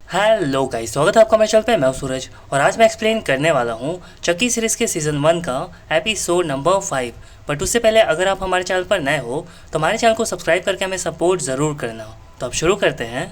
Hello guys, स्वागत है आपका मेरे चैनल पे। मैं हूं सूरज और आज मैं एक्सप्लेन करने वाला हूं चकी सीरीज़ के सीज़न 1 का एपिसोड नंबर 5। बट उससे पहले अगर आप हमारे चैनल पर नए हो तो हमारे चैनल को सब्सक्राइब करके हमें सपोर्ट ज़रूर करना। तो अब शुरू करते हैं।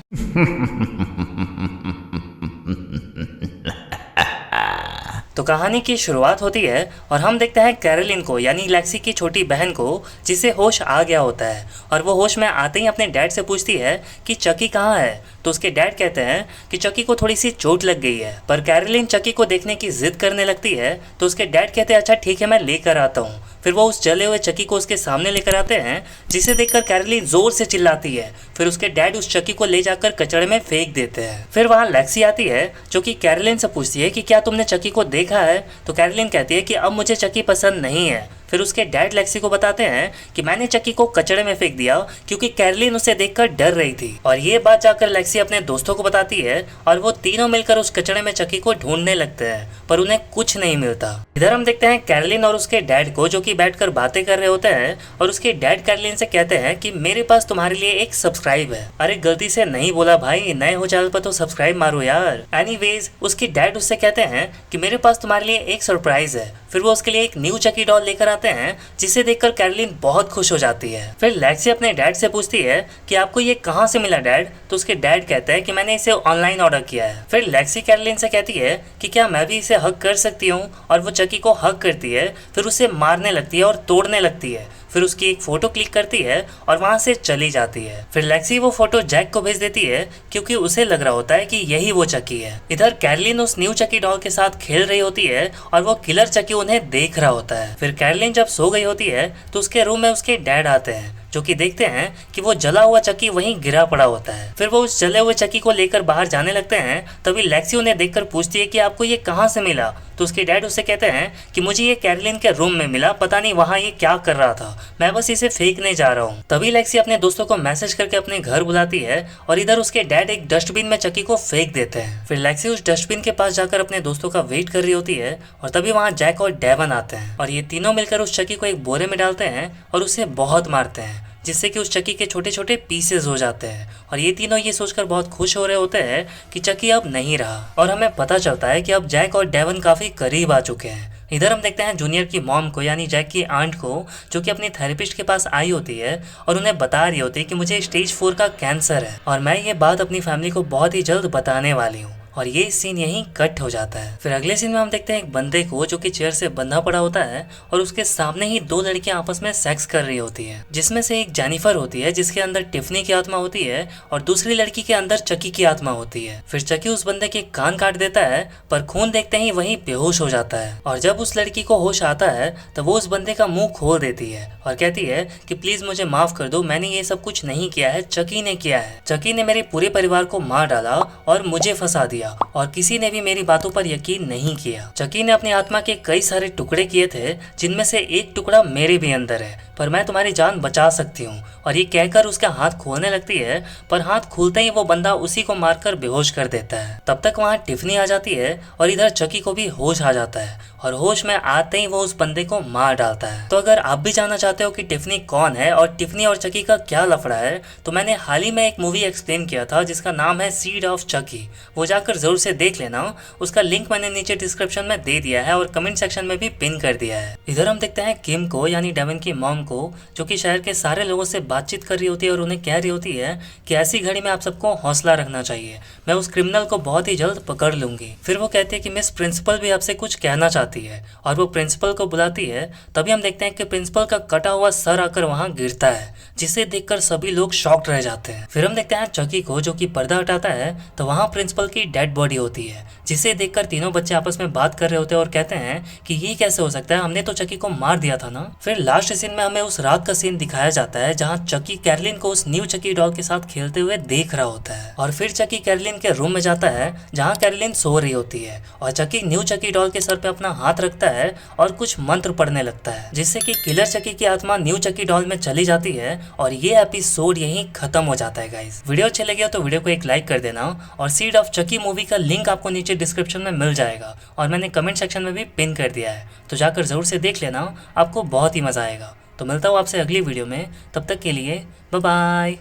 तो कहानी की शुरुआत होती है और हम देखते हैं कैरोलिन को, यानी लेक्सी की छोटी बहन को, जिसे होश आ गया होता है। और वो होश में आते ही अपने डैड से पूछती है कि चकी कहाँ है। तो उसके डैड कहते हैं कि चकी को थोड़ी सी चोट लग गई है। पर कैरोलिन चकी को देखने की जिद करने लगती है। तो उसके डैड कहते हैं अच्छा ठीक है, मैं लेकर आता हूँ। फिर वो उस जले हुए चकी को उसके सामने लेकर आते हैं, जिसे देखकर कैरोलिन जोर से चिल्लाती है। फिर उसके डैड उस चकी को ले जाकर कचड़े में फेंक देते हैं। फिर वहाँ लेक्सी आती है जो कि कैरोलिन से पूछती है कि क्या तुमने चकी को देखा है। तो कैरोलिन कहती है कि अब मुझे चकी पसंद नहीं है। फिर उसके डैड लेक्सी को बताते हैं कि मैंने चकी को कचड़े में फेंक दिया क्योंकि कैरोलिन उसे देखकर डर रही थी। और ये बात जाकर लेक्सी अपने दोस्तों को बताती है और वो तीनों मिलकर उस कचड़े में चकी को ढूंढने लगते हैं, पर उन्हें कुछ नहीं मिलता। इधर हम देखते हैं कैरोलिन और उसके डैड को, जो कि बैठकर बातें कर रहे होते हैं। और उसके डैड कैरोलिन से कहते हैं कि मेरे पास तुम्हारे लिए एक सब्सक्राइब है। अरे गलती से नहीं बोला भाई, नए हो चैनल पर तो सब्सक्राइब मारो यार। एनीवेज उसकी डैड उससे कहते हैं कि मेरे पास तुम्हारे लिए एक सरप्राइज है। फिर वो उसके लिए एक न्यू चकी डॉल लेकर आते हैं, जिसे देखकर कैरोलिन बहुत खुश हो जाती है। फिर लेक्सी अपने डैड से पूछती है कि आपको ये कहाँ से मिला डैड। तो उसके डैड कहते हैं कि मैंने इसे ऑनलाइन ऑर्डर किया है। फिर लेक्सी कैरोलिन से कहती है कि क्या मैं भी इसे हग कर सकती हूँ। और वो चकी को हग करती है, फिर उसे मारने लगती है और तोड़ने लगती है। फिर उसकी एक फोटो क्लिक करती है और वहां से चली जाती है। फिर लेक्सी वो फोटो जैक को भेज देती है क्योंकि उसे लग रहा होता है कि यही वो चकी है। इधर कैरोलिन उस न्यू चकी डॉल के साथ खेल रही होती है और वो किलर चकी उन्हें देख रहा होता है। फिर कैरोलिन जब सो गई होती है तो उसके रूम में उसके डैड आते हैं, जो कि देखते हैं कि वो जला हुआ चक्की वहीं गिरा पड़ा होता है। फिर वो उस जले हुए चक्की को लेकर बाहर जाने लगते हैं। तभी लेक्सी उन्हें देखकर पूछती है कि आपको ये कहाँ से मिला। तो उसके डैड उससे कहते हैं कि मुझे ये कैरोलिन के रूम में मिला, पता नहीं वहाँ ये क्या कर रहा था, मैं बस इसे फेंकने जा रहा हूँ। तभी लेक्सी अपने दोस्तों को मैसेज करके अपने घर बुलाती है और इधर उसके डैड एक डस्टबिन में चक्की को फेंक देते हैं। फिर लेक्सी उस डस्टबिन के पास जाकर अपने दोस्तों का वेट कर रही होती है और तभी वहाँ जैक और डेवन आते हैं और ये तीनों मिलकर उस चक्की को एक बोरे में डालते हैं और उसे बहुत मारते हैं, जिससे कि उस चक्की के छोटे छोटे पीसेस हो जाते हैं। और ये तीनों ये सोचकर बहुत खुश हो रहे होते हैं कि चक्की अब नहीं रहा। और हमें पता चलता है कि अब जैक और डेवन काफ़ी करीब आ चुके हैं। इधर हम देखते हैं जूनियर की मॉम को, यानी जैक की आंट को, जो कि अपनी थेरेपिस्ट के पास आई होती है और उन्हें बता रही होती है कि मुझे स्टेज 4 का कैंसर है और मैं ये बात अपनी फैमिली को बहुत ही जल्द बताने वाली हूँ। और ये सीन यहीं कट हो जाता है। फिर अगले सीन में हम देखते हैं एक बंदे को, जो कि चेयर से बंधा पड़ा होता है और उसके सामने ही दो लड़कियां आपस में सेक्स कर रही होती है, जिसमें से एक जेनिफर होती है जिसके अंदर टिफनी की आत्मा होती है और दूसरी लड़की के अंदर चकी की आत्मा होती है। फिर चकी उस बंदे के कान काट देता है, पर खून देखते ही वहीं बेहोश हो जाता है। और जब उस लड़की को होश आता है तो वो उस बंदे का मुंह खोल देती है और कहती है कि प्लीज मुझे माफ कर दो, मैंने ये सब कुछ नहीं किया है, चकी ने किया है। चकी ने मेरे पूरे परिवार को मार डाला और मुझे फंसा दिया और किसी ने भी मेरी बातों पर यकीन नहीं किया। चकी ने अपनी आत्मा के कई सारे टुकड़े किए थे, जिनमें से एक टुकड़ा मेरे भी अंदर है, पर मैं तुम्हारी जान बचा सकती हूँ। और ये कहकर उसका हाथ खोलने लगती है, पर हाथ खुलते ही वो बंदा उसी को मारकर बेहोश कर देता है। तब तक वहाँ टिफनी आ जाती है और इधर चकी को भी होश आ जाता है और होश में आते ही वो उस बंदे को मार डालता है। तो अगर आप भी जानना चाहते हो कि टिफनी कौन है और टिफनी और चकी का क्या लफड़ा है, तो मैंने हाल ही में एक मूवी एक्सप्लेन किया था जिसका नाम है सीड ऑफ चकी, वो जाकर जरूर से देख लेना। उसका लिंक मैंने नीचे डिस्क्रिप्शन में दे दिया है और कमेंट सेक्शन में भी पिन कर दिया है। इधर हम देखते हैं किम को, यानी डेवन की मॉम को, जो कि शहर के सारे लोगों से बातचीत कर रही होती है और उन्हें कह रही होती है कि ऐसी घड़ी में आप सबको हौसला रखना चाहिए, मैं उस क्रिमिनल को बहुत ही जल्द पकड़ लूंगी। फिर वो कहती है कि मिस प्रिंसिपल भी आपसे कुछ कहना चाहती है और वो प्रिंसिपल को बुलाती है। तभी हम देखते हैं कि प्रिंसिपल का कटा हुआ सर आकर वहां गिरता है, जिसे देखकर सभी लोग शॉक्ड रह जाते हैं। फिर हम देखते हैं चकी को, जो कि पर्दा हटाता है तो वहाँ प्रिंसिपल की डेड बॉडी होती है, जिसे देखकर तीनों बच्चे आपस में बात कर रहे होते हैं और कहते हैं कि ये कैसे हो सकता है, हमने तो चकी को मार दिया था ना। फिर लास्ट सीन में हमें उस रात का सीन दिखाया जाता है जहाँ चकी कैरोलिन को उस न्यू चकी डॉल के साथ खेलते हुए देख रहा होता है। और फिर चकी कैरोलिन के रूम में जाता है जहाँ कैरोलिन सो रही होती है और चकी न्यू चकी डॉल के सर पे अपना हाथ रखता है और कुछ मंत्र पढ़ने लगता है, जिससे कि किलर चकी की आत्मा न्यू चकी डॉल में चली जाती है। और ये एपिसोड यहीं खत्म हो जाता है गाइस। वीडियो अच्छे लगे तो वीडियो को एक लाइक कर देना और सीड ऑफ चकी मूवी का लिंक आपको नीचे डिस्क्रिप्शन में मिल जाएगा और मैंने कमेंट सेक्शन में भी पिन कर दिया है, तो जाकर जरूर से देख लेना, आपको बहुत ही मजा आएगा। तो मिलता हूँ आपसे अगली वीडियो में, तब तक के लिए bye bye.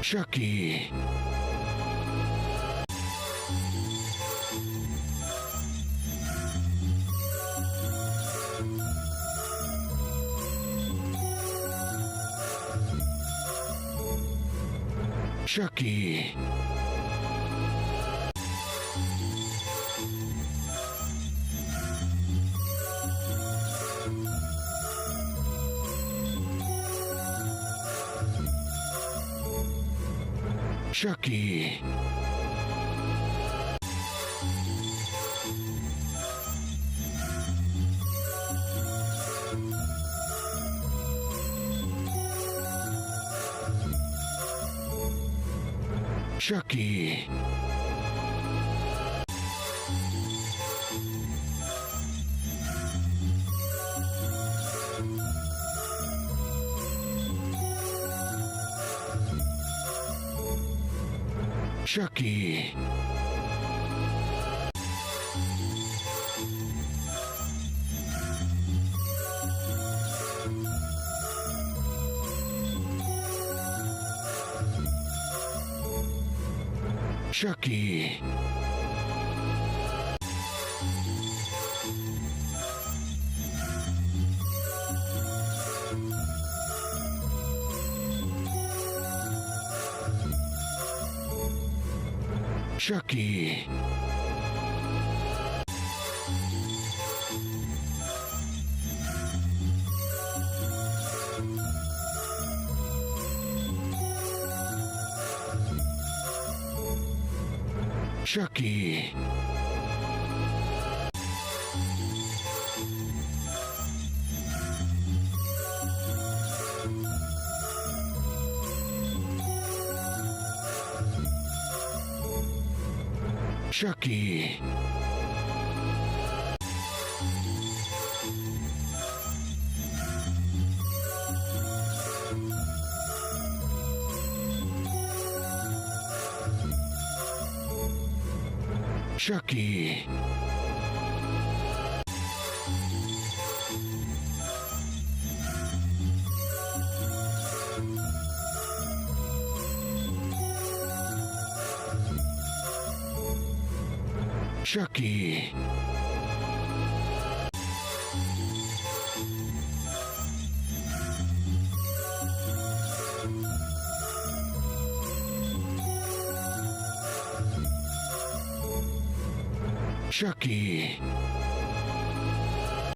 Chucky. Chucky. Chucky. Chucky. Chucky. Chucky. Chucky. Chucky. Chucky. Chucky. Chucky. Chucky.